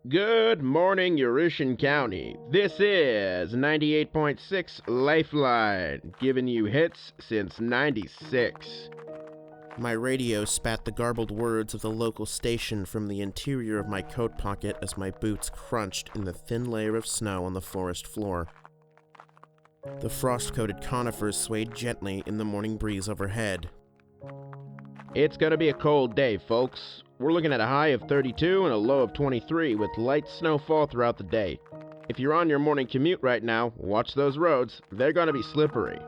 Good morning, Eurytion County. This is 98.6 Lifeline, giving you hits since 96. My radio spat the garbled words of the local station from the interior of my coat pocket as my boots crunched in the thin layer of snow on the forest floor. The frost-coated conifers swayed gently in the morning breeze overhead. It's gonna be a cold day, folks. We're looking at a high of 32 and a low of 23 with light snowfall throughout the day. If you're on your morning commute right now, watch those roads. They're gonna be slippery.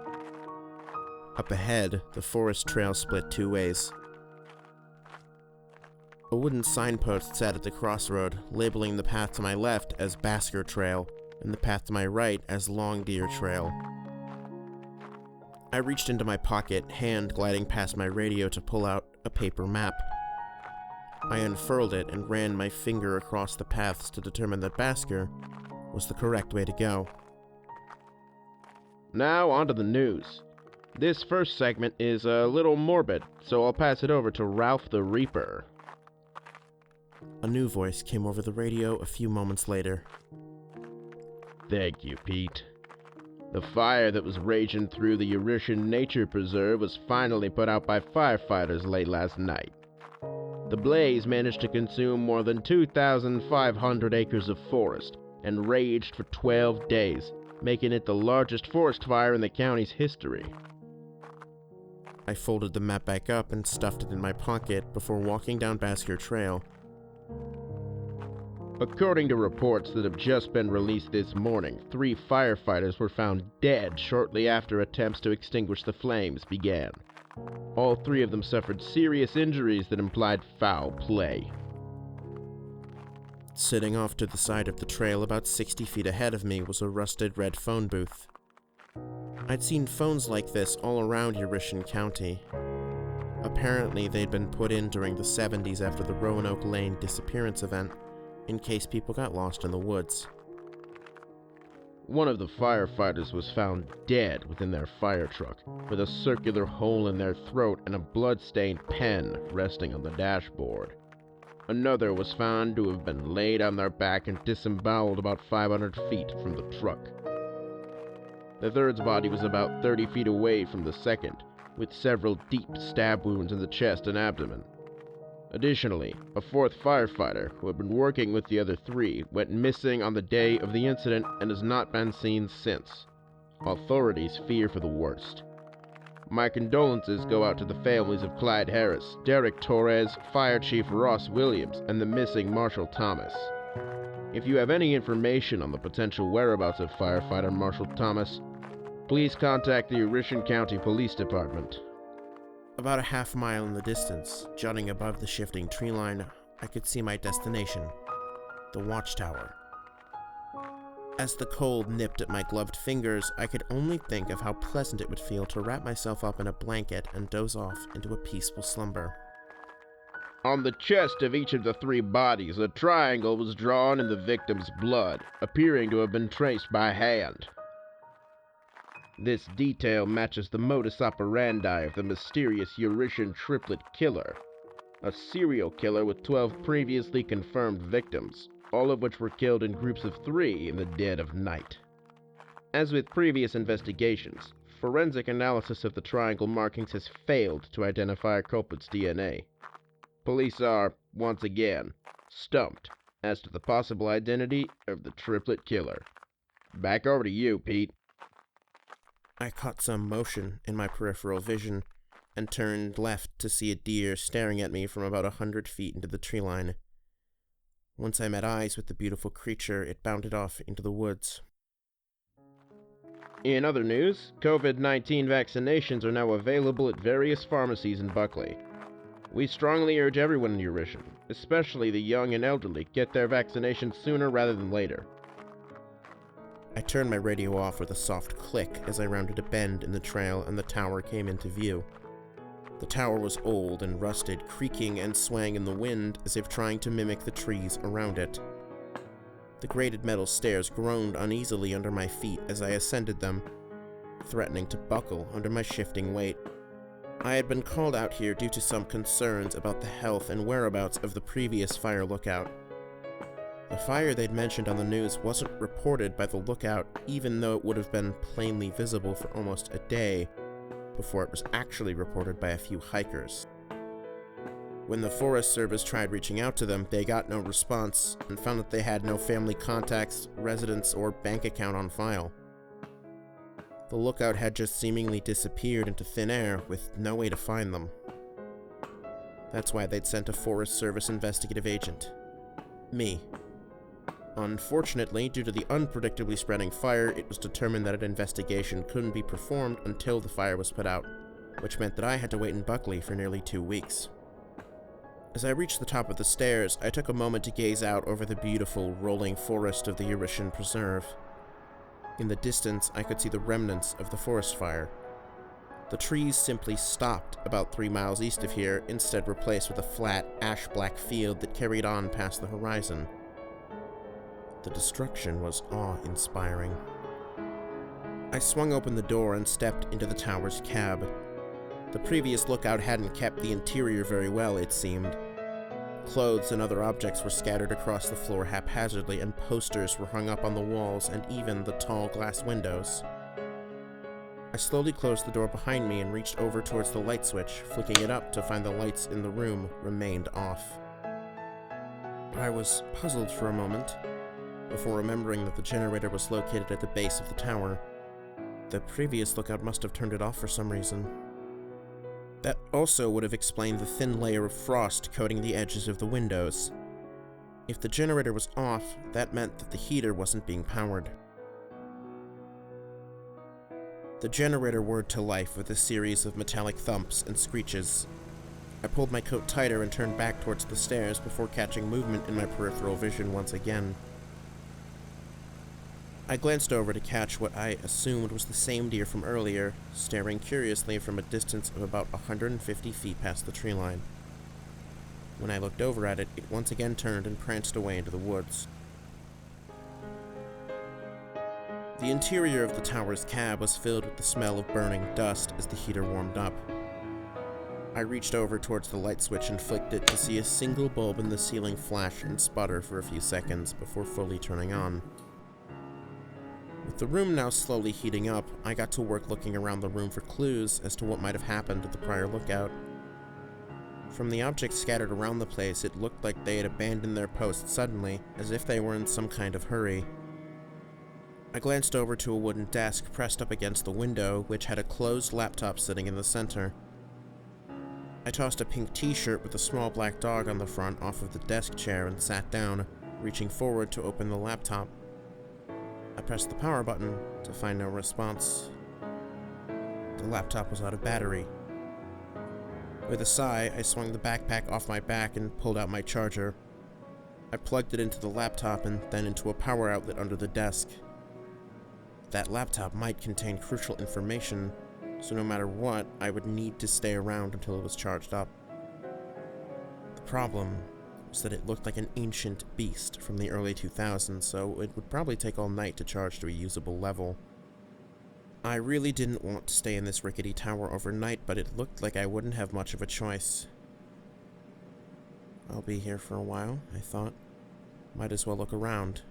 Up ahead, the forest trail split two ways. A wooden signpost sat at the crossroad, labeling the path to my left as Basker Trail and the path to my right as Long Deer Trail. I reached into my pocket, hand gliding past my radio to pull out a paper map. I unfurled it and ran my finger across the paths to determine that Basker was the correct way to go. Now on to the news. This first segment is a little morbid, so I'll pass it over to Ralph the Reaper. A new voice came over the radio a few moments later. Thank you, Pete. The fire that was raging through the Eurytion Nature Preserve was finally put out by firefighters late last night. The blaze managed to consume more than 2,500 acres of forest and raged for 12 days, making it the largest forest fire in the county's history. I folded the map back up and stuffed it in my pocket before walking down Basker Trail. According to reports that have just been released this morning, 3 firefighters were found dead shortly after attempts to extinguish the flames began. All 3 of them suffered serious injuries that implied foul play. Sitting off to the side of the trail about 60 feet ahead of me was a rusted red phone booth. I'd seen phones like this all around Eurytion County. Apparently they'd been put in during the 70s after the Roanoke Lane disappearance event, in case people got lost in the woods. One of the firefighters was found dead within their fire truck, with a circular hole in their throat and a blood-stained pen resting on the dashboard. Another was found to have been laid on their back and disemboweled about 500 feet from the truck. The third's body was about 30 feet away from the second, with several deep stab wounds in the chest and abdomen. Additionally, a 4th firefighter, who had been working with the other 3, went missing on the day of the incident and has not been seen since. Authorities fear for the worst. My condolences go out to the families of Clyde Harris, Derek Torres, Fire Chief Ross Williams, and the missing Marshall Thomas. If you have any information on the potential whereabouts of firefighter Marshall Thomas, please contact the Eurytion County Police Department. About a half mile in the distance, jutting above the shifting tree line, I could see my destination, the Watchtower. As the cold nipped at my gloved fingers, I could only think of how pleasant it would feel to wrap myself up in a blanket and doze off into a peaceful slumber. On the chest of each of the 3 bodies, a triangle was drawn in the victim's blood, appearing to have been traced by hand. This detail matches the modus operandi of the mysterious Eurytion triplet killer, a serial killer with 12 previously confirmed victims, all of which were killed in groups of 3 in the dead of night. As with previous investigations, forensic analysis of the triangle markings has failed to identify a culprit's DNA. Police are, once again, stumped as to the possible identity of the triplet killer. Back over to you, Pete. I caught some motion in my peripheral vision and turned left to see a deer staring at me from about 100 feet into the tree line. Once I met eyes with the beautiful creature, it bounded off into the woods. In other news, COVID-19 vaccinations are now available at various pharmacies in Buckley. We strongly urge everyone in Eurytion, especially the young and elderly, get their vaccinations sooner rather than later. I turned my radio off with a soft click as I rounded a bend in the trail and the tower came into view. The tower was old and rusted, creaking and swaying in the wind as if trying to mimic the trees around it. The grated metal stairs groaned uneasily under my feet as I ascended them, threatening to buckle under my shifting weight. I had been called out here due to some concerns about the health and whereabouts of the previous fire lookout. The fire they'd mentioned on the news wasn't reported by the lookout, even though it would have been plainly visible for almost a day before it was actually reported by a few hikers. When the Forest Service tried reaching out to them, they got no response and found that they had no family contacts, residence, or bank account on file. The lookout had just seemingly disappeared into thin air with no way to find them. That's why they'd sent a Forest Service investigative agent. Me. Unfortunately, due to the unpredictably spreading fire, it was determined that an investigation couldn't be performed until the fire was put out, which meant that I had to wait in Buckley for nearly 2 weeks. As I reached the top of the stairs, I took a moment to gaze out over the beautiful, rolling forest of the Eurytion Preserve. In the distance, I could see the remnants of the forest fire. The trees simply stopped about 3 miles east of here, instead replaced with a flat, ash-black field that carried on past the horizon. The destruction was awe-inspiring. I swung open the door and stepped into the tower's cab. The previous lookout hadn't kept the interior very well, it seemed. Clothes and other objects were scattered across the floor haphazardly, and posters were hung up on the walls and even the tall glass windows. I slowly closed the door behind me and reached over towards the light switch, flicking it up to find the lights in the room remained off. I was puzzled for a moment, before remembering that the generator was located at the base of the tower. The previous lookout must have turned it off for some reason. That also would have explained the thin layer of frost coating the edges of the windows. If the generator was off, that meant that the heater wasn't being powered. The generator whirred to life with a series of metallic thumps and screeches. I pulled my coat tighter and turned back towards the stairs before catching movement in my peripheral vision once again. I glanced over to catch what I assumed was the same deer from earlier, staring curiously from a distance of about 150 feet past the tree line. When I looked over at it, it once again turned and pranced away into the woods. The interior of the tower's cab was filled with the smell of burning dust as the heater warmed up. I reached over towards the light switch and flicked it to see a single bulb in the ceiling flash and sputter for a few seconds before fully turning on. With the room now slowly heating up, I got to work looking around the room for clues as to what might have happened at the prior lookout. From the objects scattered around the place, it looked like they had abandoned their post suddenly, as if they were in some kind of hurry. I glanced over to a wooden desk pressed up against the window, which had a closed laptop sitting in the center. I tossed a pink t-shirt with a small black dog on the front off of the desk chair and sat down, reaching forward to open the laptop. I pressed the power button to find no response. The laptop was out of battery. With a sigh, I swung the backpack off my back and pulled out my charger. I plugged it into the laptop and then into a power outlet under the desk. That laptop might contain crucial information, so no matter what, I would need to stay around until it was charged up. The problem was that it looked like an ancient beast from the early 2000s, so it would probably take all night to charge to a usable level. I really didn't want to stay in this rickety tower overnight, but it looked like I wouldn't have much of a choice. I'll be here for a while, I thought. Might as well look around.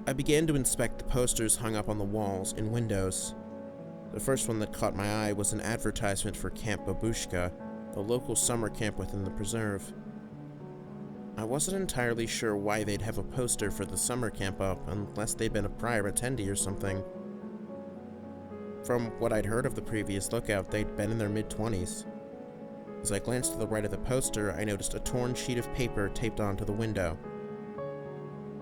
I began to inspect the posters hung up on the walls and windows. The first one that caught my eye was an advertisement for Camp Babushka, the local summer camp within the preserve. I wasn't entirely sure why they'd have a poster for the summer camp up, unless they'd been a prior attendee or something. From what I'd heard of the previous lookout, they'd been in their mid-20s. As I glanced to the right of the poster, I noticed a torn sheet of paper taped onto the window.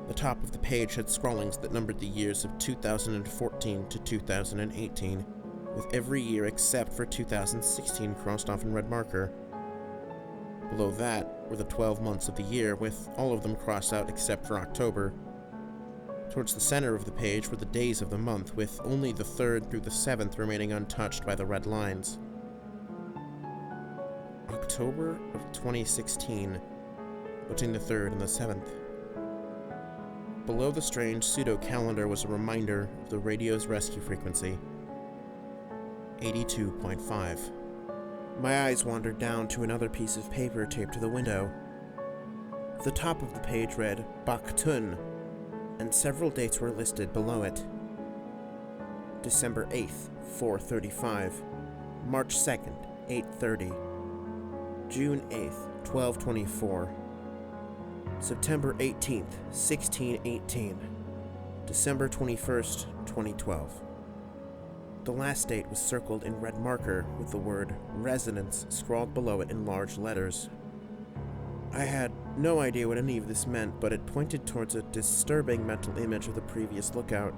The top of the page had scrawlings that numbered the years of 2014 to 2018, with every year except for 2016 crossed off in red marker. Below that were the 12 months of the year, with all of them crossed out except for October. Towards the center of the page were the days of the month, with only the 3rd through the 7th remaining untouched by the red lines. October of 2016, between the 3rd and the 7th. Below the strange pseudo-calendar was a reminder of the radio's rescue frequency, 82.5. My eyes wandered down to another piece of paper taped to the window. The top of the page read Baktun, and several dates were listed below it. December 8th, 4:35. March 2nd, 8:30. June 8th, 12:24. September 18th, 16:18. December 21st, 2012. The last date was circled in red marker with the word Residence scrawled below it in large letters. I had no idea what any of this meant, but it pointed towards a disturbing mental image of the previous lookout.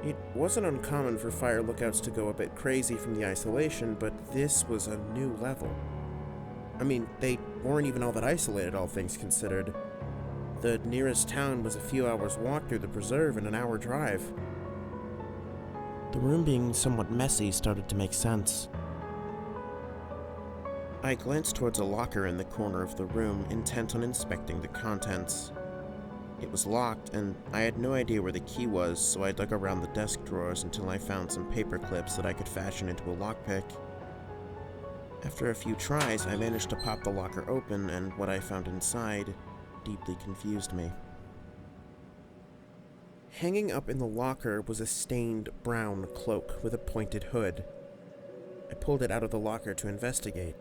It wasn't uncommon for fire lookouts to go a bit crazy from the isolation, but this was a new level. I mean, they weren't even all that isolated, all things considered. The nearest town was a few hours' walk through the preserve and an hour drive. The room being somewhat messy started to make sense. I glanced towards a locker in the corner of the room, intent on inspecting the contents. It was locked, and I had no idea where the key was, so I dug around the desk drawers until I found some paper clips that I could fashion into a lockpick. After a few tries, I managed to pop the locker open, and what I found inside deeply confused me. Hanging up in the locker was a stained brown cloak with a pointed hood. I pulled it out of the locker to investigate.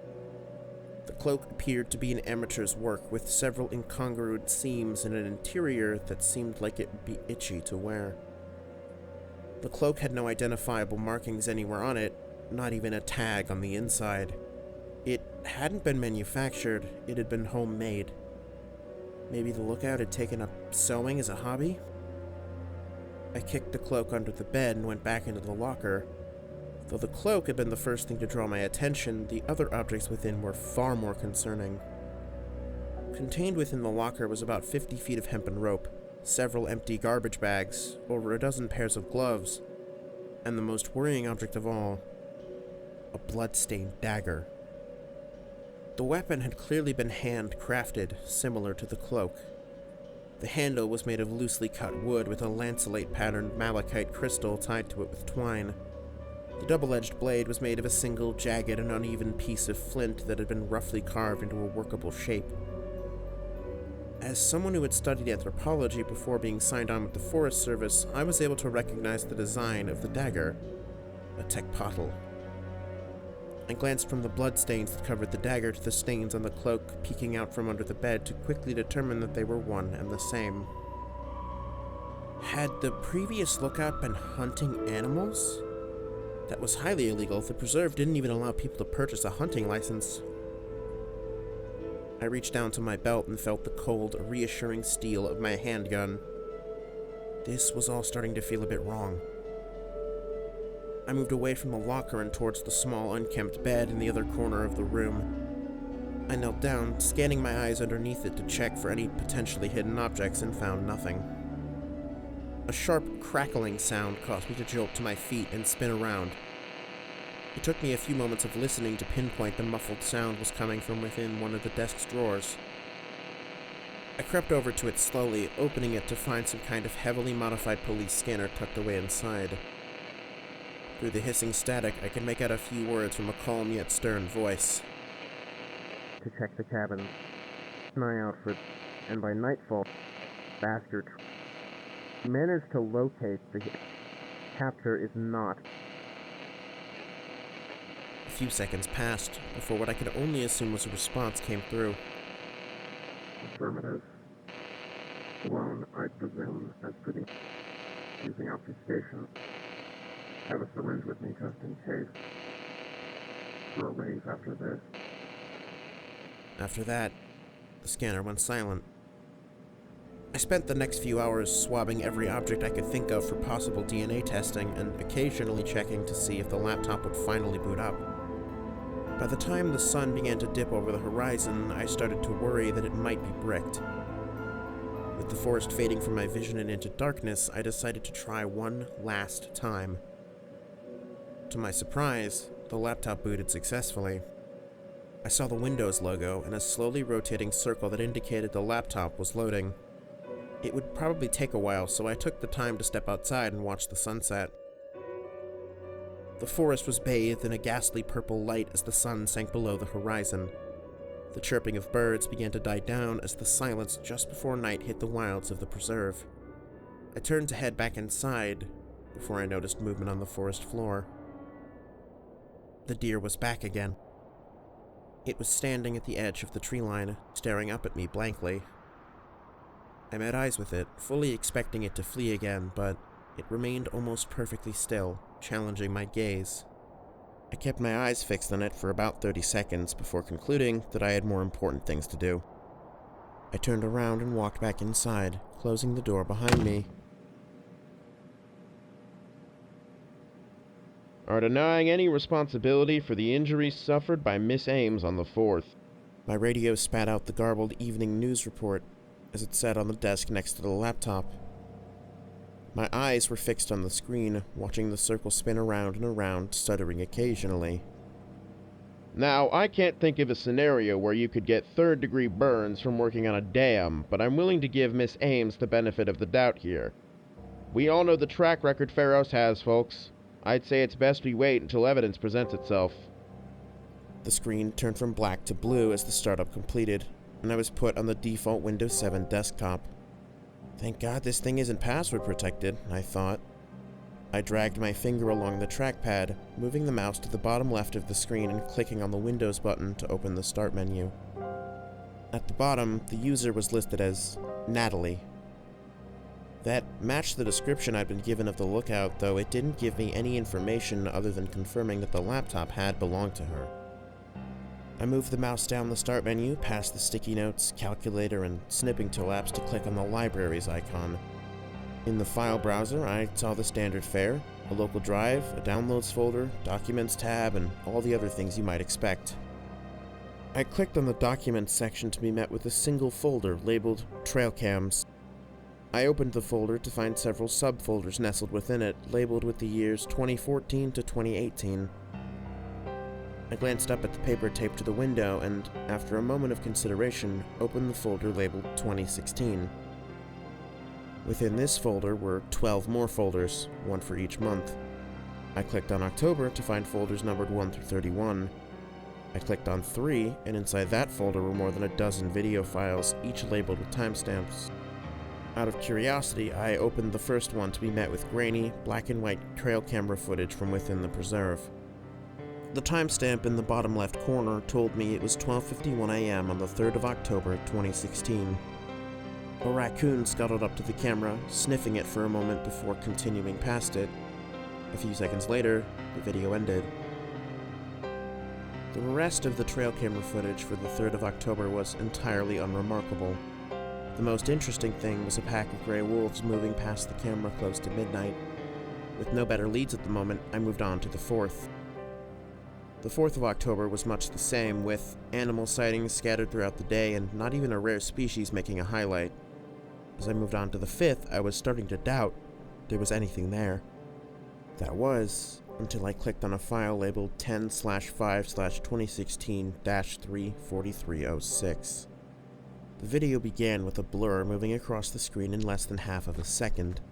The cloak appeared to be an amateur's work, with several incongruous seams and an interior that seemed like it would be itchy to wear. The cloak had no identifiable markings anywhere on it, not even a tag on the inside. It hadn't been manufactured, it had been homemade. Maybe the lookout had taken up sewing as a hobby? I kicked the cloak under the bed and went back into the locker. Though the cloak had been the first thing to draw my attention, the other objects within were far more concerning. Contained within the locker was about 50 feet of hempen rope, several empty garbage bags, over a dozen pairs of gloves, and the most worrying object of all, a blood-stained dagger. The weapon had clearly been hand-crafted, similar to the cloak. The handle was made of loosely cut wood with a lanceolate-patterned malachite crystal tied to it with twine. The double-edged blade was made of a single, jagged, and uneven piece of flint that had been roughly carved into a workable shape. As someone who had studied anthropology before being signed on with the Forest Service, I was able to recognize the design of the dagger, a tekpotl. I glanced from the bloodstains that covered the dagger to the stains on the cloak peeking out from under the bed to quickly determine that they were one and the same. Had the previous lookout been hunting animals? That was highly illegal. The preserve didn't even allow people to purchase a hunting license. I reached down to my belt and felt the cold, reassuring steel of my handgun. This was all starting to feel a bit wrong. I moved away from the locker and towards the small, unkempt bed in the other corner of the room. I knelt down, scanning my eyes underneath it to check for any potentially hidden objects, and found nothing. A sharp, crackling sound caused me to jolt to my feet and spin around. It took me a few moments of listening to pinpoint the muffled sound was coming from within one of the desk's drawers. I crept over to it slowly, opening it to find some kind of heavily modified police scanner tucked away inside. Through the hissing static, I could make out a few words from a calm yet stern voice. To check the cabin. Keep an eye out for, and by nightfall, bastard managed to locate the capture is not. A few seconds passed before what I could only assume was a response came through. Affirmative. Alone, I presume, as pretty using obfuscation. Have a syringe with me just in case. We'll raise after this. After that, the scanner went silent. I spent the next few hours swabbing every object I could think of for possible DNA testing and occasionally checking to see if the laptop would finally boot up. By the time the sun began to dip over the horizon, I started to worry that it might be bricked. With the forest fading from my vision and into darkness, I decided to try one last time. To my surprise, the laptop booted successfully. I saw the Windows logo and a slowly rotating circle that indicated the laptop was loading. It would probably take a while, so I took the time to step outside and watch the sunset. The The forest was bathed in a ghastly purple light as the sun sank below the horizon. The chirping of birds began to die down as the silence just before night hit the wilds of the preserve. I turned to head back inside before I noticed movement on the forest floor. The deer was back again. It was standing at the edge of the tree line, staring up at me blankly. I met eyes with it, fully expecting it to flee again, but it remained almost perfectly still, challenging my gaze. I kept my eyes fixed on it for about 30 seconds before concluding that I had more important things to do. I turned around and walked back inside, closing the door behind me. Are denying any responsibility for the injuries suffered by Miss Ames on the 4th. My radio spat out the garbled evening news report as it sat on the desk next to the laptop. My eyes were fixed on the screen, watching the circle spin around and around, stuttering occasionally. Now, I can't think of a scenario where you could get third-degree burns from working on a dam, but I'm willing to give Miss Ames the benefit of the doubt here. We all know the track record Pharos has, folks. I'd say it's best we wait until evidence presents itself. The screen turned from black to blue as the startup completed, and I was put on the default Windows 7 desktop. Thank God this thing isn't password protected, I thought. I dragged my finger along the trackpad, moving the mouse to the bottom left of the screen and clicking on the Windows button to open the Start menu. At the bottom, the user was listed as Natalie. That matched the description I'd been given of the lookout, though it didn't give me any information other than confirming that the laptop had belonged to her. I moved the mouse down the Start menu, past the sticky notes, calculator, and snipping tool apps to click on the Libraries icon. In the file browser, I saw the standard fare, a local drive, a downloads folder, documents tab, and all the other things you might expect. I clicked on the Documents section to be met with a single folder labeled Trail Cams. I opened the folder to find several subfolders nestled within it, labeled with the years 2014 to 2018. I glanced up at the paper taped to the window and, after a moment of consideration, opened the folder labeled 2016. Within this folder were 12 more folders, one for each month. I clicked on October to find folders numbered 1 through 31. I clicked on 3, and inside that folder were more than a dozen video files, each labeled with timestamps. Out of curiosity, I opened the first one to be met with grainy, black and white trail camera footage from within the preserve. The timestamp in the bottom left corner told me it was 12:51 a.m. on the 3rd of October, 2016. A raccoon scuttled up to the camera, sniffing it for a moment before continuing past it. A few seconds later, the video ended. The rest of the trail camera footage for the 3rd of October was entirely unremarkable. The most interesting thing was a pack of gray wolves moving past the camera close to midnight. With no better leads at the moment, I moved on to the 4th. The 4th of October was much the same, with animal sightings scattered throughout the day and not even a rare species making a highlight. As I moved on to the 5th, I was starting to doubt there was anything there. That was, until I clicked on a file labeled 10/5/2016-34306. The video began with a blur moving across the screen in less than half of a second,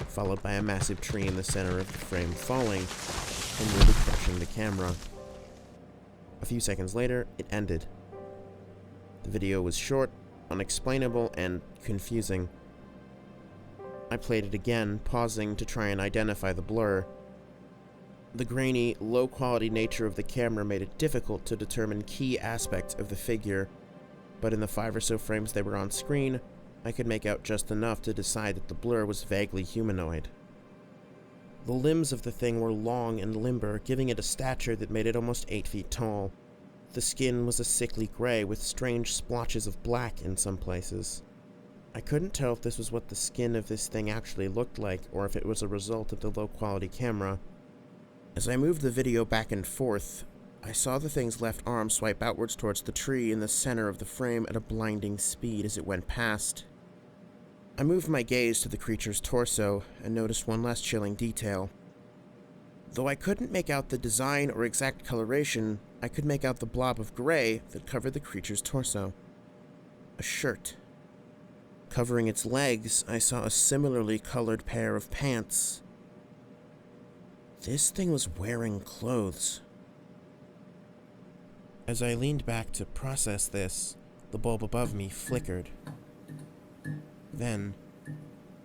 followed by a massive tree in the center of the frame falling and nearly crushing the camera. A few seconds later, it ended. The video was short, unexplainable, and confusing. I played it again, pausing to try and identify the blur. The grainy, low-quality nature of the camera made it difficult to determine key aspects of the figure, but in the 5 or so frames they were on screen, I could make out just enough to decide that the blur was vaguely humanoid. The limbs of the thing were long and limber, giving it a stature that made it almost 8 feet tall. The skin was a sickly gray with strange splotches of black in some places. I couldn't tell if this was what the skin of this thing actually looked like, or if it was a result of the low-quality camera. As I moved the video back and forth, I saw the thing's left arm swipe outwards towards the tree in the center of the frame at a blinding speed as it went past. I moved my gaze to the creature's torso and noticed one last chilling detail. Though I couldn't make out the design or exact coloration, I could make out the blob of gray that covered the creature's torso. A shirt. Covering its legs, I saw a similarly colored pair of pants. This thing was wearing clothes. As I leaned back to process this, the bulb above me flickered. Then,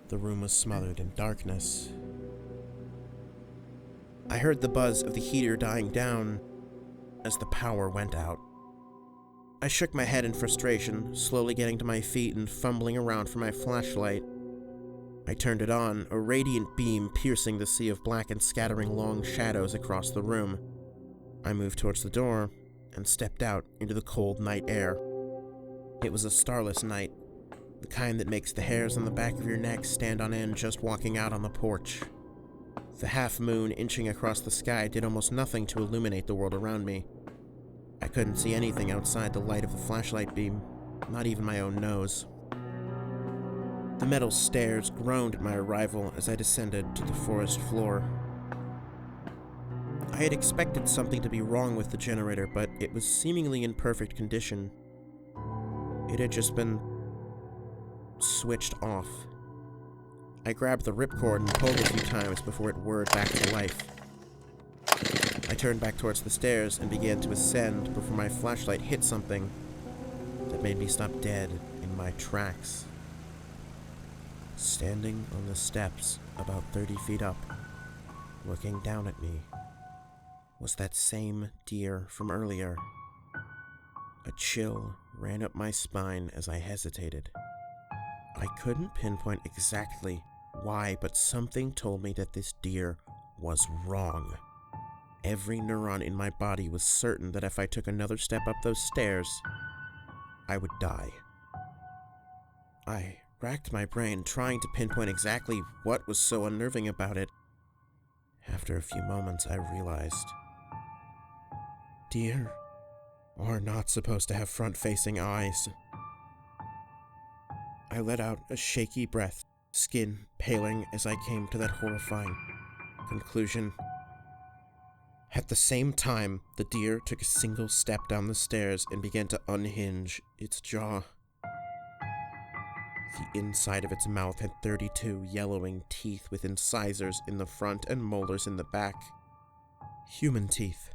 the room was smothered in darkness. I heard the buzz of the heater dying down as the power went out. I shook my head in frustration, slowly getting to my feet and fumbling around for my flashlight. I turned it on, a radiant beam piercing the sea of black and scattering long shadows across the room. I moved towards the door and stepped out into the cold night air. It was a starless night, the kind that makes the hairs on the back of your neck stand on end just walking out on the porch. The half moon inching across the sky did almost nothing to illuminate the world around me. I couldn't see anything outside the light of the flashlight beam, not even my own nose. The metal stairs groaned at my arrival as I descended to the forest floor. I had expected something to be wrong with the generator, but it was seemingly in perfect condition. It had just been switched off. I grabbed the ripcord and pulled a few times before it whirred back to life. I turned back towards the stairs and began to ascend before my flashlight hit something that made me stop dead in my tracks. Standing on the steps about 30 feet up, looking down at me, was that same deer from earlier. A chill ran up my spine as I hesitated. I couldn't pinpoint exactly why, but something told me that this deer was wrong. Every neuron in my body was certain that if I took another step up those stairs, I would die. I racked my brain, trying to pinpoint exactly what was so unnerving about it. After a few moments, I realized deer are not supposed to have front-facing eyes. I let out a shaky breath, skin paling as I came to that horrifying conclusion. At the same time, the deer took a single step down the stairs and began to unhinge its jaw. The inside of its mouth had 32 yellowing teeth with incisors in the front and molars in the back. Human teeth.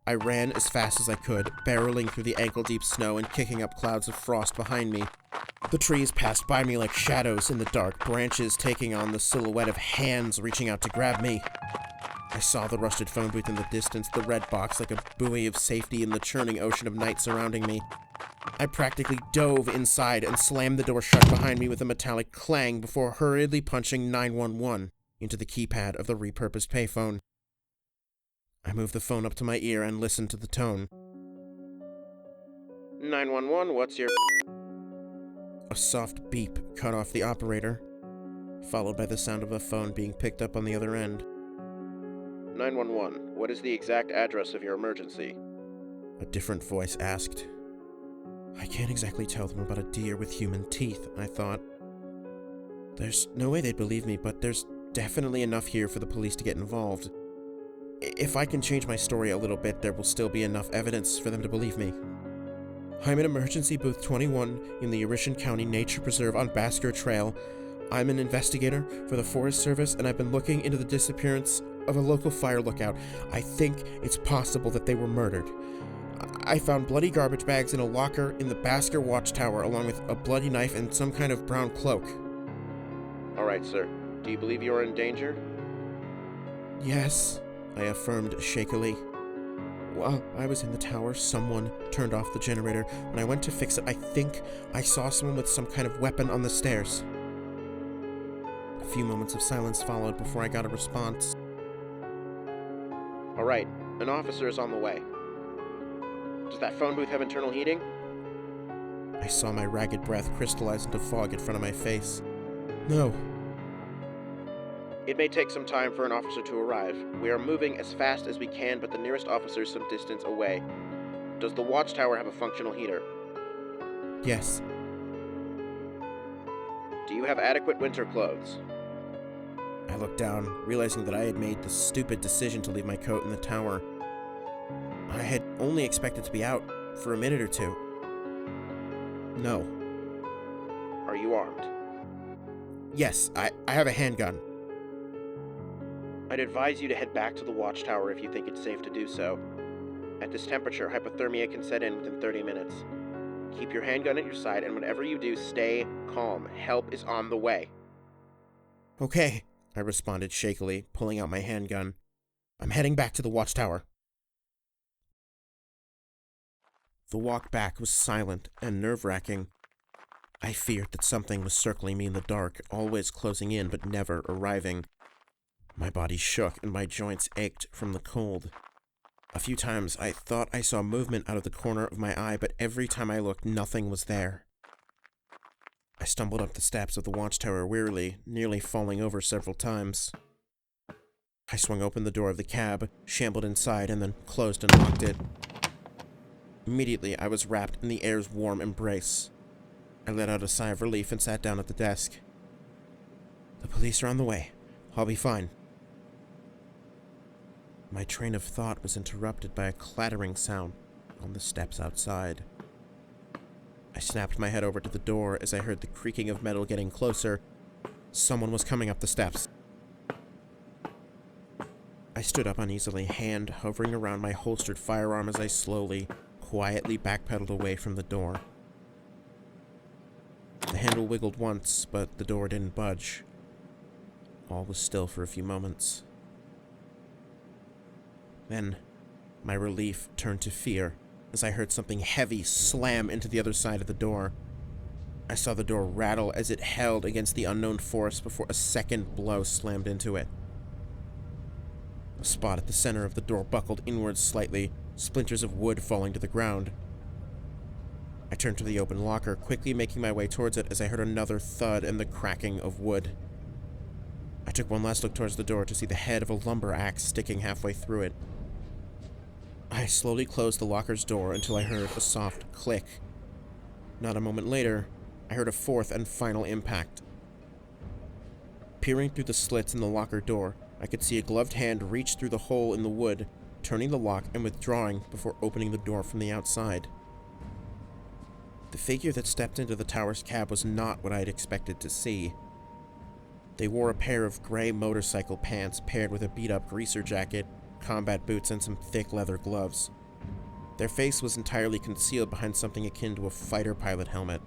I ran as fast as I could, barreling through the ankle-deep snow and kicking up clouds of frost behind me. The trees passed by me like shadows in the dark, branches taking on the silhouette of hands reaching out to grab me. I saw the rusted phone booth in the distance, the red box like a buoy of safety in the churning ocean of night surrounding me. I practically dove inside and slammed the door shut behind me with a metallic clang before hurriedly punching 911 into the keypad of the repurposed payphone. I moved the phone up to my ear and listened to the tone. 911, what's your... A soft beep cut off the operator, followed by the sound of a phone being picked up on the other end. 911, what is the exact address of your emergency? A different voice asked. I can't exactly tell them about a deer with human teeth, I thought. There's no way they'd believe me, but there's definitely enough here for the police to get involved. If I can change my story a little bit, there will still be enough evidence for them to believe me. I'm in Emergency Booth 21 in the Eurytion Nature Preserve on Basker Trail. I'm an investigator for the Forest Service, and I've been looking into the disappearance of a local fire lookout. I think it's possible that they were murdered. I found bloody garbage bags in a locker in the Basker Watchtower, along with a bloody knife and some kind of brown cloak. All right, sir. Do you believe you are in danger? Yes, I affirmed shakily. While I was in the tower, someone turned off the generator. When I went to fix it, I think I saw someone with some kind of weapon on the stairs. A few moments of silence followed before I got a response. All right, an officer is on the way. Does that phone booth have internal heating? I saw my ragged breath crystallize into fog in front of my face. No. It may take some time for an officer to arrive. We are moving as fast as we can, but the nearest officer is some distance away. Does the Watchtower have a functional heater? Yes. Do you have adequate winter clothes? I looked down, realizing that I had made the stupid decision to leave my coat in the tower. I had only expected to be out for a minute or two. No. Are you armed? Yes, I have a handgun. I'd advise you to head back to the Watchtower if you think it's safe to do so. At this temperature, hypothermia can set in within 30 minutes. Keep your handgun at your side, and whatever you do, stay calm. Help is on the way. Okay, I responded shakily, pulling out my handgun. I'm heading back to the Watchtower. The walk back was silent and nerve-wracking. I feared that something was circling me in the dark, always closing in but never arriving. My body shook and my joints ached from the cold. A few times I thought I saw movement out of the corner of my eye, but every time I looked, nothing was there. I stumbled up the steps of the Watchtower wearily, nearly falling over several times. I swung open the door of the cab, shambled inside, and then closed and locked it. Immediately, I was wrapped in the air's warm embrace. I let out a sigh of relief and sat down at the desk. The police are on the way. I'll be fine. My train of thought was interrupted by a clattering sound on the steps outside. I snapped my head over to the door as I heard the creaking of metal getting closer. Someone was coming up the steps. I stood up uneasily, hand hovering around my holstered firearm as I slowly, quietly backpedaled away from the door. The handle wiggled once, but the door didn't budge. All was still for a few moments. Then, my relief turned to fear as I heard something heavy slam into the other side of the door. I saw the door rattle as it held against the unknown force before a second blow slammed into it. A spot at the center of the door buckled inwards slightly, splinters of wood falling to the ground. I turned to the open locker, quickly making my way towards it as I heard another thud and the cracking of wood. I took one last look towards the door to see the head of a lumber axe sticking halfway through it. I slowly closed the locker's door until I heard a soft click. Not a moment later, I heard a fourth and final impact. Peering through the slits in the locker door, I could see a gloved hand reach through the hole in the wood, turning the lock and withdrawing before opening the door from the outside. The figure that stepped into the tower's cab was not what I had expected to see. They wore a pair of gray motorcycle pants paired with a beat-up greaser jacket, combat boots, and some thick leather gloves. Their face was entirely concealed behind something akin to a fighter pilot helmet.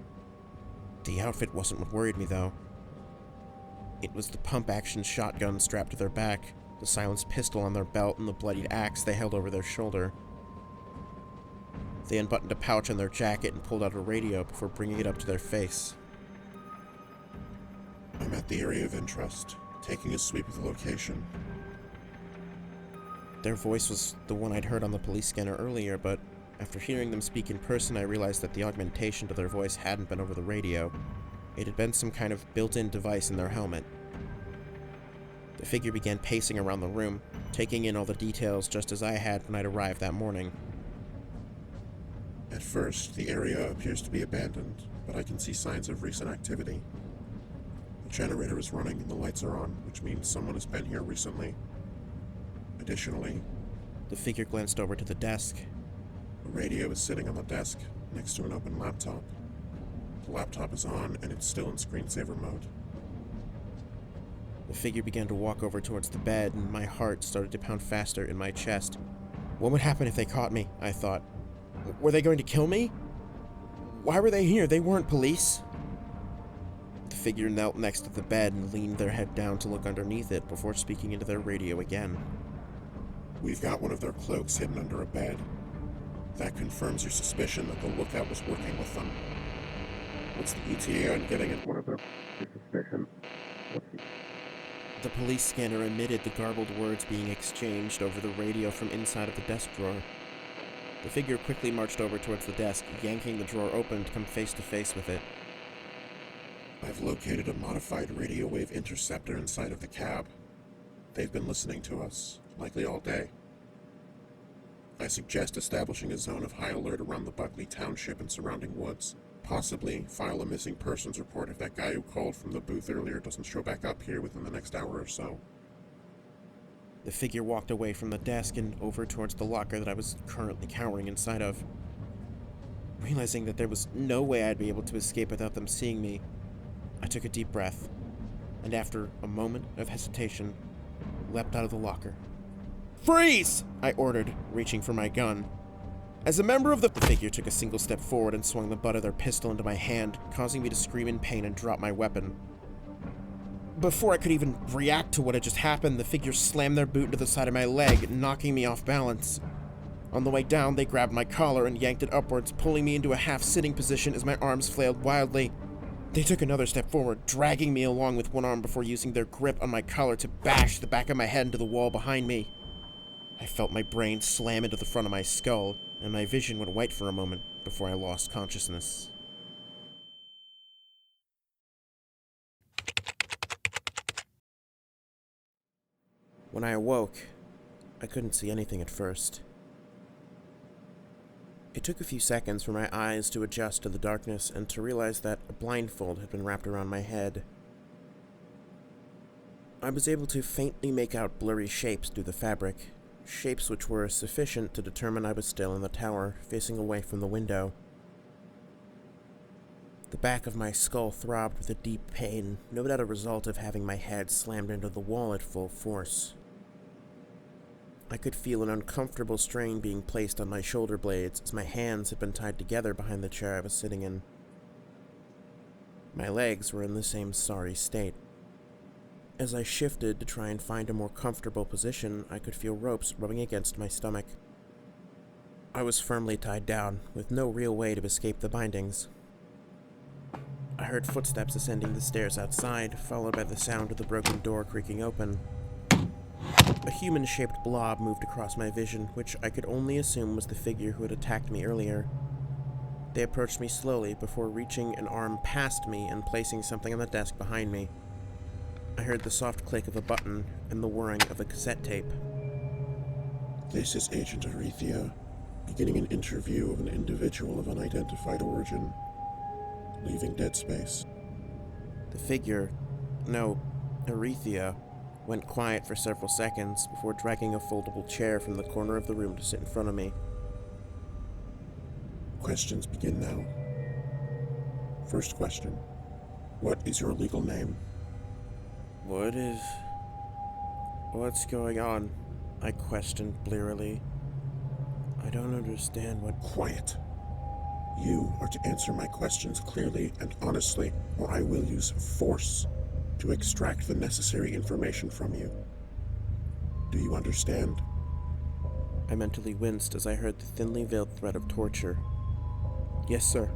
The outfit wasn't what worried me, though. It was the pump-action shotgun strapped to their back, the silenced pistol on their belt, and the bloodied axe they held over their shoulder. They unbuttoned a pouch on their jacket and pulled out a radio before bringing it up to their face. I'm at the area of interest, taking a sweep of the location. Their voice was the one I'd heard on the police scanner earlier, but after hearing them speak in person, I realized that the augmentation to their voice hadn't been over the radio. It had been some kind of built-in device in their helmet. The figure began pacing around the room, taking in all the details just as I had when I'd arrived that morning. At first, the area appears to be abandoned, but I can see signs of recent activity. The generator is running and the lights are on, which means someone has been here recently. Additionally, the figure glanced over to the desk. A radio is sitting on the desk, next to an open laptop. The laptop is on, and it's still in screensaver mode. The figure began to walk over towards the bed, and my heart started to pound faster in my chest. What would happen if they caught me? I thought. Were they going to kill me? Why were they here? They weren't police. The figure knelt next to the bed and leaned their head down to look underneath it before speaking into their radio again. We've got one of their cloaks hidden under a bed. That confirms your suspicion that the lookout was working with them. What's the ETA on getting at one of their suspicion? The police scanner emitted the garbled words being exchanged over the radio from inside of the desk drawer. The figure quickly marched over towards the desk, yanking the drawer open to come face to face with it. I've located a modified radio wave interceptor inside of the cab. They've been listening to us, likely all day. I suggest establishing a zone of high alert around the Buckley Township and surrounding woods. Possibly file a missing persons report if that guy who called from the booth earlier doesn't show back up here within the next hour or so. The figure walked away from the desk and over towards the locker that I was currently cowering inside of. Realizing that there was no way I'd be able to escape without them seeing me, I took a deep breath, and after a moment of hesitation, leapt out of the locker. "Freeze!" I ordered, reaching for my gun. As a member of the figure took a single step forward and swung the butt of their pistol into my hand, causing me to scream in pain and drop my weapon. Before I could even react to what had just happened, the figure slammed their boot into the side of my leg, knocking me off balance. On the way down, they grabbed my collar and yanked it upwards, pulling me into a half-sitting position as my arms flailed wildly. They took another step forward, dragging me along with one arm before using their grip on my collar to bash the back of my head into the wall behind me. I felt my brain slam into the front of my skull, and my vision went white for a moment before I lost consciousness. When I awoke, I couldn't see anything at first. It took a few seconds for my eyes to adjust to the darkness and to realize that a blindfold had been wrapped around my head. I was able to faintly make out blurry shapes through the fabric, shapes which were sufficient to determine I was still in the tower, facing away from the window. The back of my skull throbbed with a deep pain, no doubt a result of having my head slammed into the wall at full force. I could feel an uncomfortable strain being placed on my shoulder blades as my hands had been tied together behind the chair I was sitting in. My legs were in the same sorry state. As I shifted to try and find a more comfortable position, I could feel ropes rubbing against my stomach. I was firmly tied down, with no real way to escape the bindings. I heard footsteps ascending the stairs outside, followed by the sound of the broken door creaking open. A human-shaped blob moved across my vision, which I could only assume was the figure who had attacked me earlier. They approached me slowly before reaching an arm past me and placing something on the desk behind me. I heard the soft click of a button and the whirring of a cassette tape. This is Agent Eurythia, beginning an interview of an individual of unidentified origin, leaving dead space. The figure, no, Eurythia, went quiet for several seconds before dragging a foldable chair from the corner of the room to sit in front of me. Questions begin now. First question. What is your legal name? What's going on? I questioned blearily. I don't understand what... Quiet. You are to answer my questions clearly and honestly, or I will use force to extract the necessary information from you. Do you understand? I mentally winced as I heard the thinly veiled threat of torture. Yes, sir.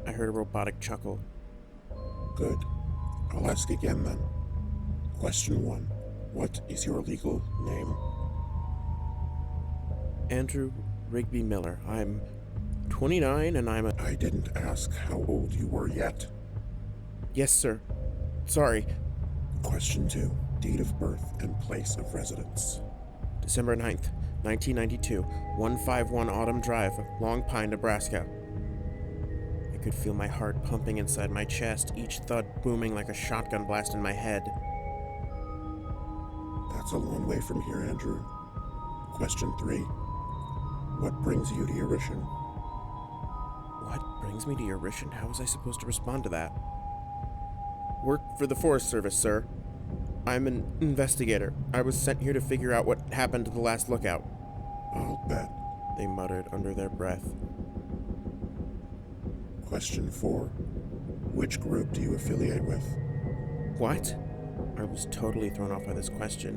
I heard a robotic chuckle. Good. I'll ask again then. Question 1. What is your legal name? Andrew Rigby Miller. I'm 29 and I'm a... I didn't ask how old you were yet. Yes, sir. Sorry. Question 2. Date of birth and place of residence. December 9th, 1992, 151 Autumn Drive, Long Pine, Nebraska. I could feel my heart pumping inside my chest, each thud booming like a shotgun blast in my head. That's a long way from here, Andrew. Question 3. What brings you to Eurytion? What brings me to Eurytion? How was I supposed to respond to that? Work for the Forest Service, sir. I'm an investigator. I was sent here to figure out what happened to the last lookout. I'll bet, They muttered under their breath. Question 4. Which group do you affiliate with? What? I was totally thrown off by this question.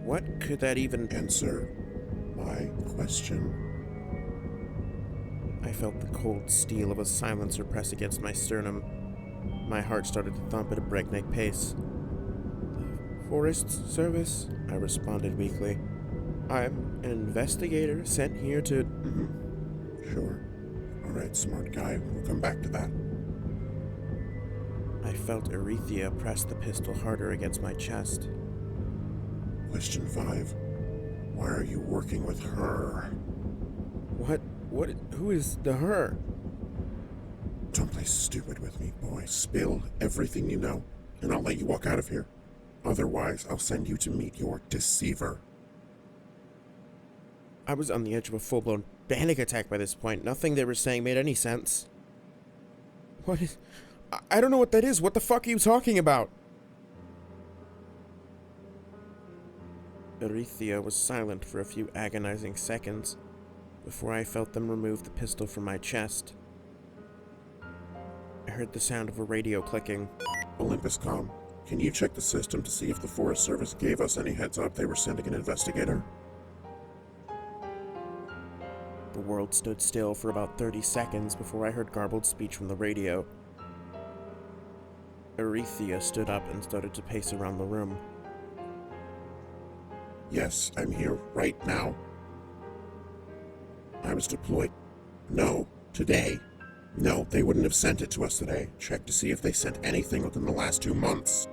What could that even... Answer my question. I felt the cold steel of a silencer press against my sternum. My heart started to thump at a breakneck pace. The Forest Service? I responded weakly. I'm an investigator sent here to... Sure. Alright, smart guy. We'll come back to that. I felt Eurythia press the pistol harder against my chest. Question 5. Why are you working with her? Who is the her? Don't play stupid with me, boy. Spill everything you know, and I'll let you walk out of here. Otherwise, I'll send you to meet your deceiver. I was on the edge of a full-blown panic attack by this point. Nothing they were saying made any sense. What is... I don't know what that is. What the fuck are you talking about? Eurythia was silent for a few agonizing seconds before I felt them remove the pistol from my chest. I heard the sound of a radio clicking. Olympus Com, can you check the system to see if the Forest Service gave us any heads up they were sending an investigator? The world stood still for about 30 seconds before I heard garbled speech from the radio. Eurythia stood up and started to pace around the room. Yes, I'm here right now. I was deployed. No, today. No, they wouldn't have sent it to us today. Check to see if they sent anything within the last 2 months.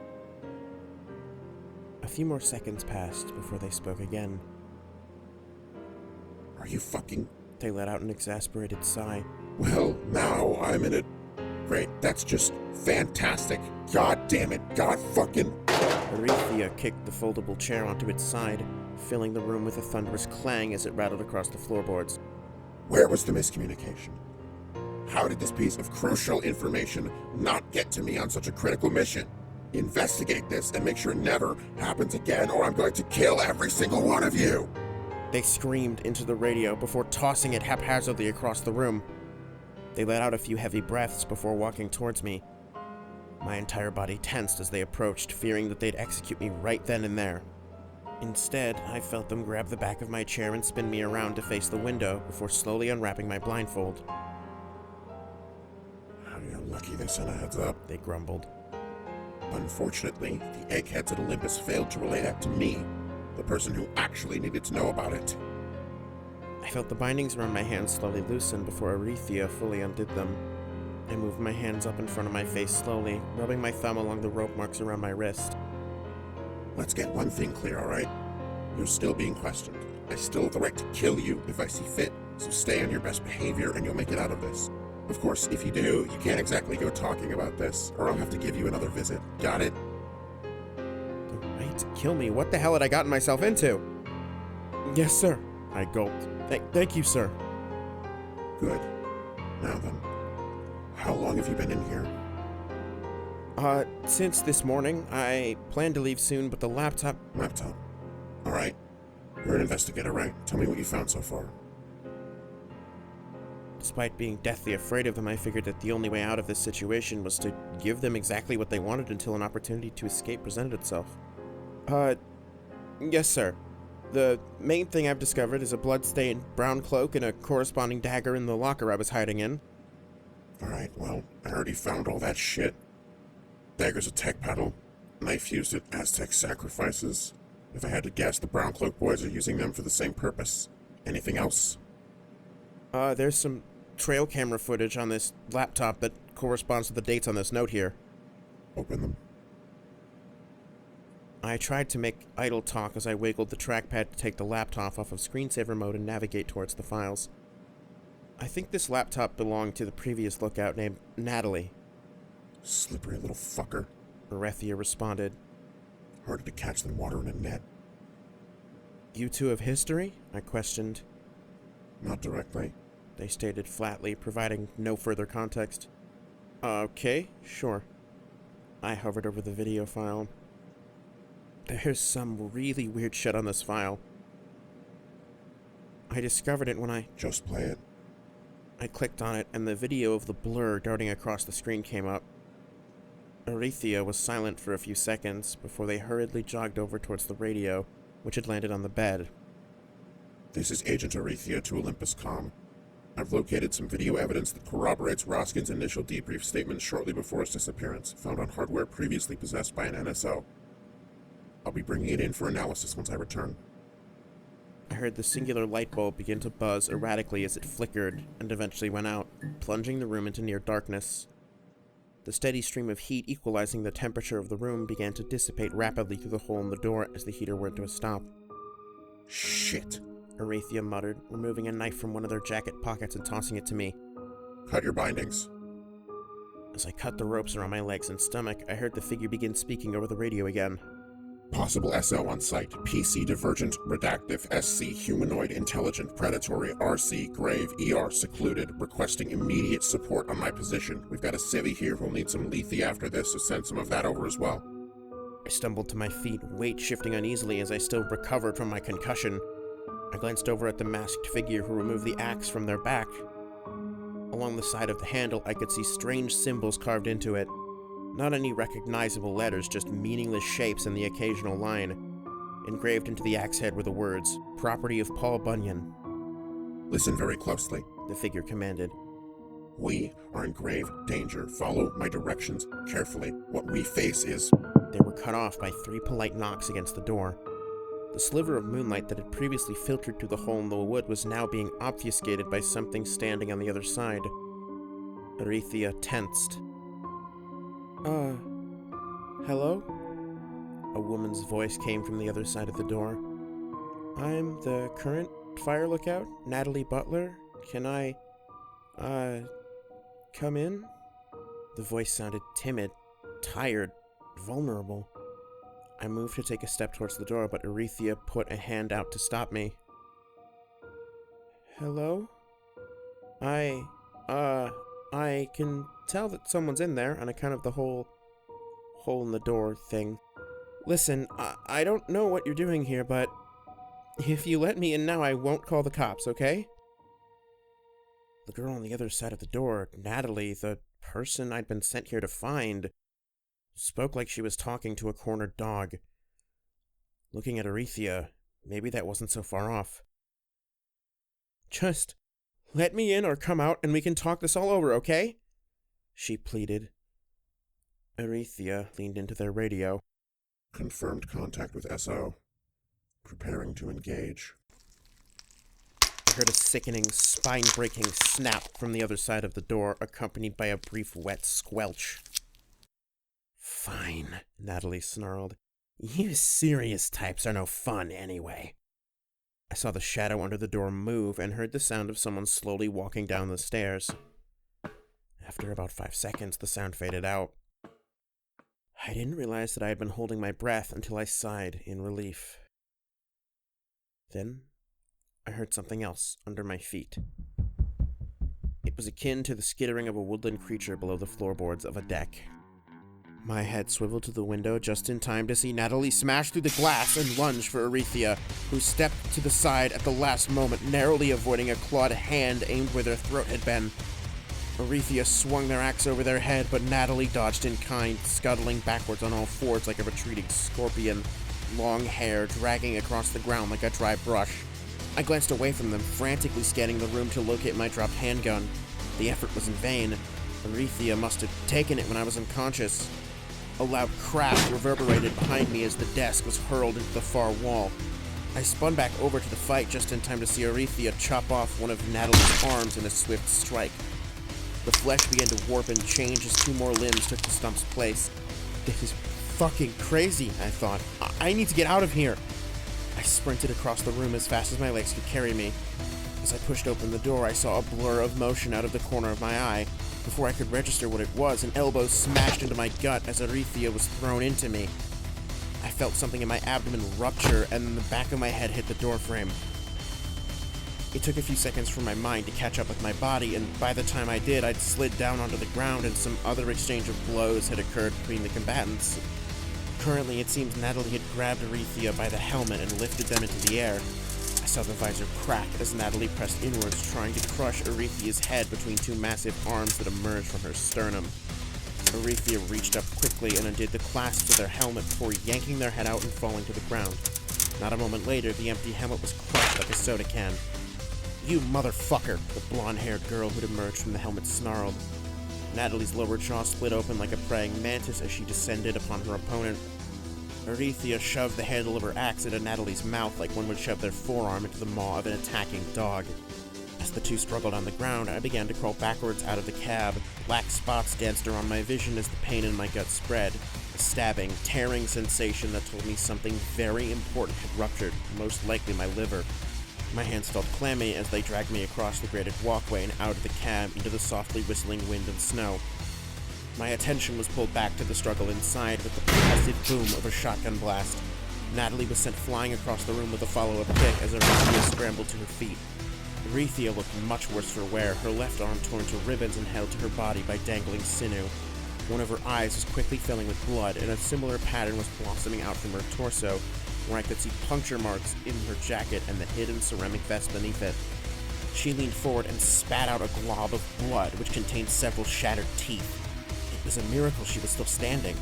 A few more seconds passed before they spoke again. Are you fucking... They let out an exasperated sigh. Well, now I'm in it. Great, that's just fantastic. God damn it, God fucking... Eurythia kicked the foldable chair onto its side, filling the room with a thunderous clang as it rattled across the floorboards. Where was the miscommunication? How did this piece of crucial information not get to me on such a critical mission? Investigate this and make sure it never happens again, or I'm going to kill every single one of you! They screamed into the radio before tossing it haphazardly across the room. They let out a few heavy breaths before walking towards me. My entire body tensed as they approached, fearing that they'd execute me right then and there. Instead, I felt them grab the back of my chair and spin me around to face the window before slowly unwrapping my blindfold. You're lucky they sent a heads up, they grumbled. Unfortunately, the eggheads at Olympus failed to relay that to me, the person who actually needed to know about it. I felt the bindings around my hands slowly loosen before Eurythia fully undid them. I moved my hands up in front of my face slowly, rubbing my thumb along the rope marks around my wrist. Let's get one thing clear, alright? You're still being questioned. I still have the right to kill you if I see fit, so stay on your best behavior and you'll make it out of this. Of course, if you do, you can't exactly go talking about this, or I'll have to give you another visit. Got it? The right to kill me? What the hell had I gotten myself into? Yes, sir. I gulped. Thank you, sir. Good. Now then, how long have you been in here? Since this morning. I plan to leave soon, but the laptop... Laptop. Alright. You're an investigator, right? Tell me what you found so far. Despite being deathly afraid of them, I figured that the only way out of this situation was to give them exactly what they wanted until an opportunity to escape presented itself. Yes, sir. The main thing I've discovered is a blood-stained brown cloak and a corresponding dagger in the locker I was hiding in. Alright, well, I already found all that shit. Dagger's a tech paddle. Knife used at Aztec sacrifices. If I had to guess, the Brown Cloak boys are using them for the same purpose. Anything else? There's some trail camera footage on this laptop that corresponds to the dates on this note here. Open them. I tried to make idle talk as I wiggled the trackpad to take the laptop off of screensaver mode and navigate towards the files. I think this laptop belonged to the previous lookout named Natalie. Slippery little fucker. Eurythia responded. Harder to catch than water in a net. You two have history? I questioned. Not directly. They stated flatly, providing no further context. Okay, sure. I hovered over the video file. There's some really weird shit on this file. I discovered it when I... Just play it. I clicked on it, and the video of the blur darting across the screen came up. Eurythia was silent for a few seconds before they hurriedly jogged over towards the radio, which had landed on the bed. This is Agent Eurythia to Olympus Com. I've located some video evidence that corroborates Roskin's initial debrief statement shortly before his disappearance, found on hardware previously possessed by an NSO. I'll be bringing it in for analysis once I return. I heard the singular light bulb begin to buzz erratically as it flickered and eventually went out, plunging the room into near darkness. The steady stream of heat equalizing the temperature of the room began to dissipate rapidly through the hole in the door as the heater went to a stop. Shit, Eurythia muttered, removing a knife from one of their jacket pockets and tossing it to me. Cut your bindings. As I cut the ropes around my legs and stomach, I heard the figure begin speaking over the radio again. Possible SO on site. PC Divergent, Redactive, SC, Humanoid, Intelligent, Predatory, RC, Grave, ER, Secluded, requesting immediate support on my position. We've got a civvy here who'll need some lethe after this, so send some of that over as well. I stumbled to my feet, weight shifting uneasily as I still recovered from my concussion. I glanced over at the masked figure who removed the axe from their back. Along the side of the handle, I could see strange symbols carved into it. Not any recognizable letters, just meaningless shapes and the occasional line. Engraved into the axe head were the words, "Property of Paul Bunyan." Listen very closely. The figure commanded. We are in grave danger. Follow my directions carefully. What we face is... They were cut off by 3 polite knocks against the door. The sliver of moonlight that had previously filtered through the hole in the wood was now being obfuscated by something standing on the other side. Eurythia tensed. Hello? A woman's voice came from the other side of the door. I'm the current fire lookout, Natalie Butler. Can I, come in? The voice sounded timid, tired, vulnerable. I moved to take a step towards the door, but Eurythia put a hand out to stop me. Hello? I can tell that someone's in there on account of the whole hole in the door thing. Listen, I don't know what you're doing here, but if you let me in now, I won't call the cops, okay? The girl on the other side of the door, Natalie, the person I'd been sent here to find, spoke like she was talking to a cornered dog. Looking at Eurythia, maybe that wasn't so far off. Just let me in or come out and we can talk this all over, okay? She pleaded. Eurythia leaned into their radio. Confirmed contact with SO. Preparing to engage. I heard a sickening, spine-breaking snap from the other side of the door, accompanied by a brief wet squelch. Fine, Natalie snarled. You serious types are no fun anyway. I saw the shadow under the door move and heard the sound of someone slowly walking down the stairs. After about 5 seconds, the sound faded out. I didn't realize that I had been holding my breath until I sighed in relief. Then, I heard something else under my feet. It was akin to the skittering of a woodland creature below the floorboards of a deck. My head swiveled to the window just in time to see Natalie smash through the glass and lunge for Eurythia, who stepped to the side at the last moment, narrowly avoiding a clawed hand aimed where their throat had been. Eurythia swung their axe over their head, but Natalie dodged in kind, scuttling backwards on all fours like a retreating scorpion, long hair dragging across the ground like a dry brush. I glanced away from them, frantically scanning the room to locate my dropped handgun. The effort was in vain. Eurythia must have taken it when I was unconscious. A loud crash reverberated behind me as the desk was hurled into the far wall. I spun back over to the fight just in time to see Eurythia chop off one of Natalie's arms in a swift strike. The flesh began to warp and change as 2 more limbs took the stump's place. This is fucking crazy, I thought. I need to get out of here. I sprinted across the room as fast as my legs could carry me. As I pushed open the door, I saw a blur of motion out of the corner of my eye. Before I could register what it was, an elbow smashed into my gut as Eurythia was thrown into me. I felt something in my abdomen rupture, and then the back of my head hit the doorframe. It took a few seconds for my mind to catch up with my body, and by the time I did, I'd slid down onto the ground and some other exchange of blows had occurred between the combatants. Currently, it seems Natalie had grabbed Eurythia by the helmet and lifted them into the air. I saw the visor crack as Natalie pressed inwards, trying to crush Eurythia's head between 2 massive arms that emerged from her sternum. Eurythia reached up quickly and undid the clasps of their helmet before yanking their head out and falling to the ground. Not a moment later, the empty helmet was crushed like a soda can. You motherfucker, the blonde-haired girl who'd emerged from the helmet snarled. Natalie's lower jaw split open like a praying mantis as she descended upon her opponent. Eurythia shoved the handle of her axe into Natalie's mouth like one would shove their forearm into the maw of an attacking dog. As the 2 struggled on the ground, I began to crawl backwards out of the cab. Black spots danced around my vision as the pain in my gut spread. A stabbing, tearing sensation that told me something very important had ruptured, most likely my liver. My hands felt clammy as they dragged me across the graded walkway and out of the cab into the softly whistling wind and snow. My attention was pulled back to the struggle inside with the percussive boom of a shotgun blast. Natalie was sent flying across the room with a follow-up kick as Eurythia scrambled to her feet. Eurythia looked much worse for wear, her left arm torn to ribbons and held to her body by dangling sinew. One of her eyes was quickly filling with blood, and a similar pattern was blossoming out from her torso, where I could see puncture marks in her jacket and the hidden ceramic vest beneath it. She leaned forward and spat out a glob of blood, which contained several shattered teeth. It was a miracle she was still standing.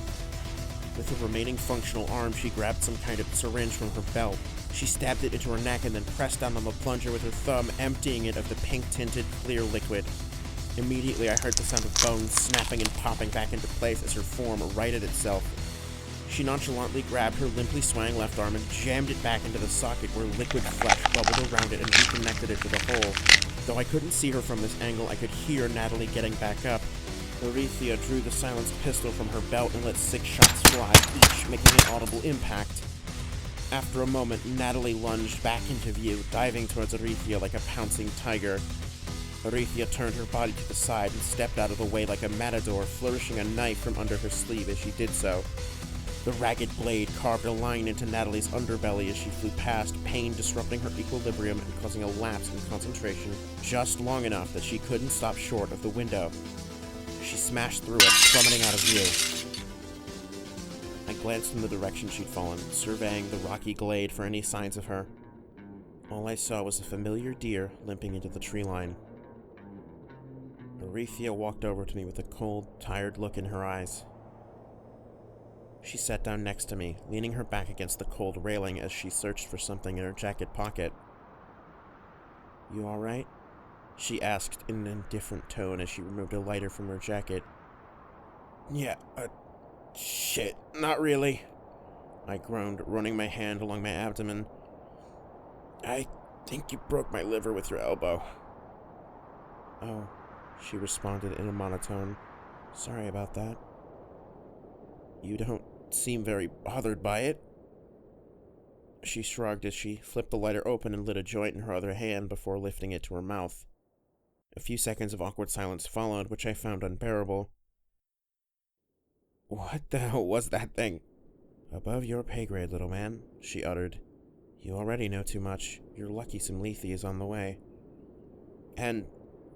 With her remaining functional arm, she grabbed some kind of syringe from her belt. She stabbed it into her neck and then pressed down on the plunger with her thumb, emptying it of the pink-tinted, clear liquid. Immediately, I heard the sound of bones snapping and popping back into place as her form righted itself. She nonchalantly grabbed her limply swaying left arm and jammed it back into the socket where liquid flesh bubbled around it and reconnected it to the hole. Though I couldn't see her from this angle, I could hear Natalie getting back up. Eurythia drew the silenced pistol from her belt and let 6 shots fly, each making an audible impact. After a moment, Natalie lunged back into view, diving towards Eurythia like a pouncing tiger. Eurythia turned her body to the side and stepped out of the way like a matador, flourishing a knife from under her sleeve as she did so. The ragged blade carved a line into Natalie's underbelly as she flew past, pain disrupting her equilibrium and causing a lapse in concentration, just long enough that she couldn't stop short of the window. She smashed through it, plummeting out of view. I glanced in the direction she'd fallen, surveying the rocky glade for any signs of her. All I saw was a familiar deer limping into the tree line. Eurythia walked over to me with a cold, tired look in her eyes. She sat down next to me, leaning her back against the cold railing as she searched for something in her jacket pocket. "You all right?" she asked in an indifferent tone as she removed a lighter from her jacket. "Yeah, shit, not really," I groaned, running my hand along my abdomen. "I think you broke my liver with your elbow." "Oh," she responded in a monotone. "Sorry about that." "You don't seem very bothered by it." She shrugged as she flipped the lighter open and lit a joint in her other hand before lifting it to her mouth. A few seconds of awkward silence followed, which I found unbearable. "What the hell was that thing?" "Above your pay grade, little man," she uttered. "You already know too much. You're lucky some lethe is on the way." "And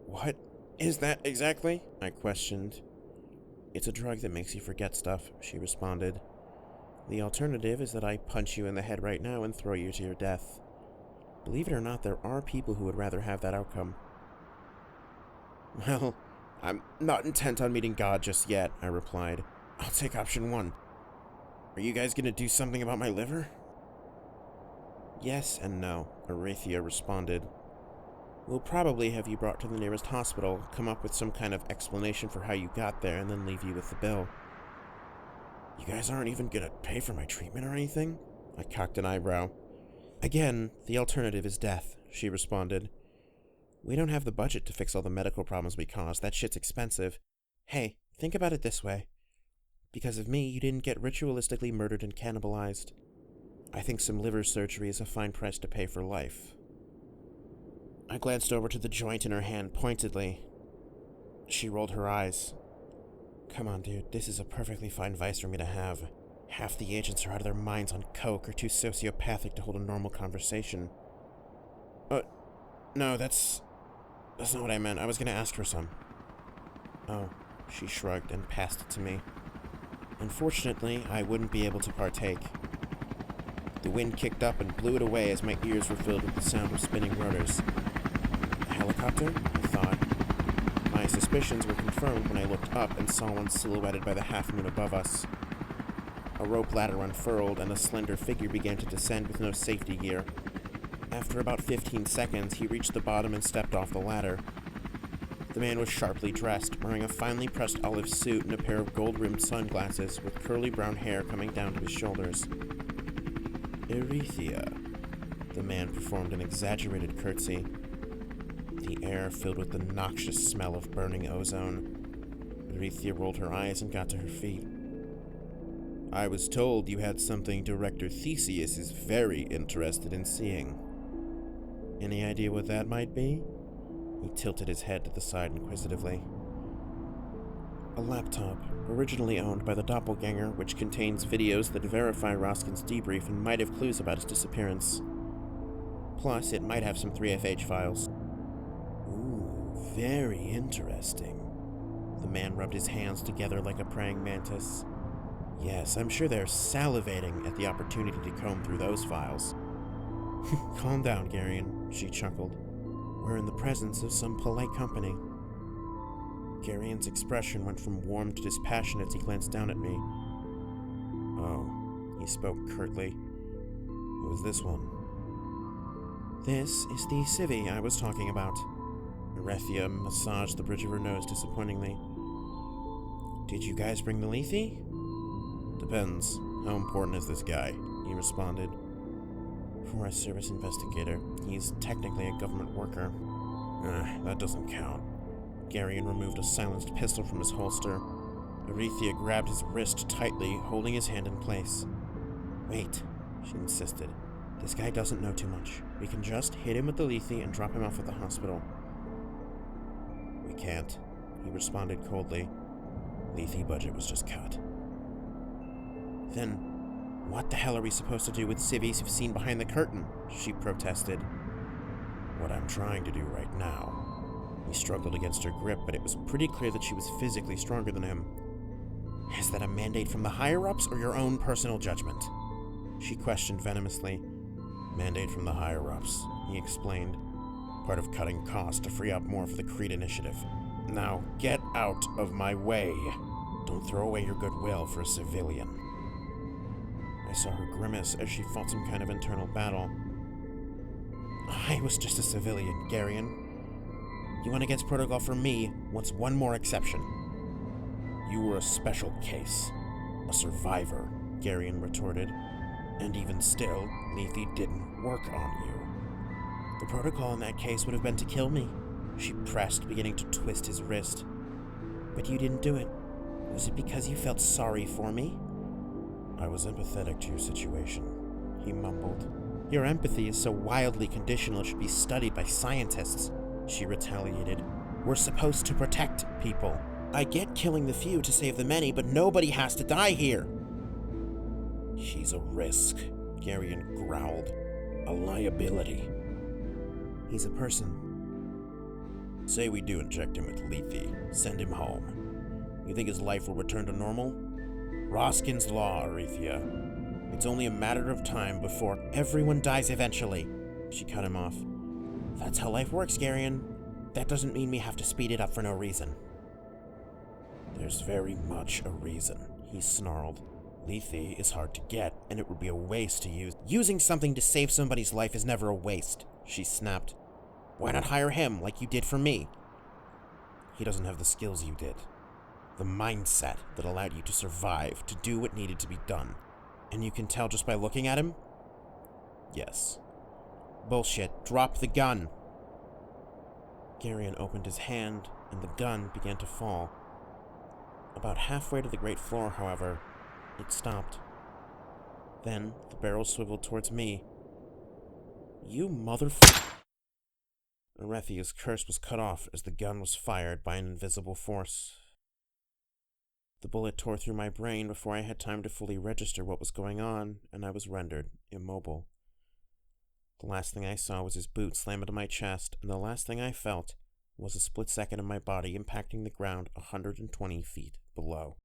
what is that exactly?" I questioned. "It's a drug that makes you forget stuff," she responded. "The alternative is that I punch you in the head right now and throw you to your death. Believe it or not, there are people who would rather have that outcome." "Well, I'm not intent on meeting God just yet," I replied. "I'll take option 1. Are you guys gonna do something about my liver?" "Yes and no," Eurythia responded. "We'll probably have you brought to the nearest hospital, come up with some kind of explanation for how you got there, and then leave you with the bill." "You guys aren't even gonna pay for my treatment or anything?" I cocked an eyebrow. "Again, the alternative is death," she responded. "We don't have the budget to fix all the medical problems we caused. That shit's expensive. Hey, think about it this way. Because of me, you didn't get ritualistically murdered and cannibalized. I think some liver surgery is a fine price to pay for life." I glanced over to the joint in her hand pointedly. She rolled her eyes. "Come on, dude, this is a perfectly fine vice for me to have. Half the agents are out of their minds on coke or too sociopathic to hold a normal conversation." No, that's not what I meant. I was gonna ask for some." "Oh," she shrugged and passed it to me. Unfortunately, I wouldn't be able to partake. The wind kicked up and blew it away as my ears were filled with the sound of spinning rotors. A helicopter? I thought. My suspicions were confirmed when I looked up and saw one silhouetted by the half-moon above us. A rope ladder unfurled and a slender figure began to descend with no safety gear. After about 15 seconds, he reached the bottom and stepped off the ladder. The man was sharply dressed, wearing a finely pressed olive suit and a pair of gold-rimmed sunglasses with curly brown hair coming down to his shoulders. "Eurythia." The man performed an exaggerated curtsy. The air filled with the noxious smell of burning ozone. Eurythia rolled her eyes and got to her feet. "I was told you had something Director Theseus is very interested in seeing. Any idea what that might be?" He tilted his head to the side inquisitively. "A laptop, originally owned by the doppelganger, which contains videos that verify Roskin's debrief and might have clues about his disappearance. Plus, it might have some 3FH files." "Ooh, very interesting. The man rubbed his hands together like a praying mantis. Yes, I'm sure they're salivating at the opportunity to comb through those files. Calm down, Garion, she chuckled. We're in the presence of some polite company. Garion's expression went from warm to dispassionate as he glanced down at me. Oh, he spoke curtly. Who's this one? This is the civvy I was talking about. Arethia massaged the bridge of her nose disappointingly. Did you guys bring the lethe? Depends. How important is this guy? He responded. For a service investigator, he's technically a government worker. That doesn't count. Garion removed a silenced pistol from his holster. Arethia grabbed his wrist tightly, holding his hand in place. Wait, she insisted. This guy doesn't know too much. We can just hit him with the lethe and drop him off at the hospital. We can't, he responded coldly. Lethe budget was just cut. Then, what the hell are we supposed to do with civvies who've seen behind the curtain? She protested. What I'm trying to do right now. He struggled against her grip, but it was pretty clear that she was physically stronger than him. Is that a mandate from the higher-ups or your own personal judgment? She questioned venomously. Mandate from the higher-ups, he explained. Part of cutting costs to free up more for the Creed initiative. Now, get out of my way. Don't throw away your goodwill for a civilian. I saw her grimace as she fought some kind of internal battle. I was just a civilian, Garion. You went against protocol for me, what's one more exception? You were a special case. A survivor, Garion retorted. And even still, Lethe didn't work on you. The protocol in that case would have been to kill me, she pressed, beginning to twist his wrist. But you didn't do it. Was it because you felt sorry for me? I was empathetic to your situation, he mumbled. Your empathy is so wildly conditional it should be studied by scientists, she retaliated. We're supposed to protect people. I get killing the few to save the many, but nobody has to die here. She's a risk, Garion growled. A liability. He's a person. Say we do inject him with lethe. Send him home. You think his life will return to normal? Roskin's law, Arethia. It's only a matter of time before everyone dies eventually. She cut him off. That's how life works, Garion. That doesn't mean we have to speed it up for no reason. There's very much a reason, he snarled. Lethe is hard to get, and it would be a waste to use. Using something to save somebody's life is never a waste, she snapped. Why not hire him like you did for me? He doesn't have the skills you did. The mindset that allowed you to survive, to do what needed to be done. And you can tell just by looking at him? Yes. Bullshit. Drop the gun. Garion opened his hand, and the gun began to fall. About halfway to the great floor, however, it stopped. Then the barrel swiveled towards me. You motherfucker! Arethia's curse was cut off as the gun was fired by an invisible force. The bullet tore through my brain before I had time to fully register what was going on, and I was rendered immobile. The last thing I saw was his boot slam into my chest, and the last thing I felt was a split second of my body impacting the ground 120 feet below.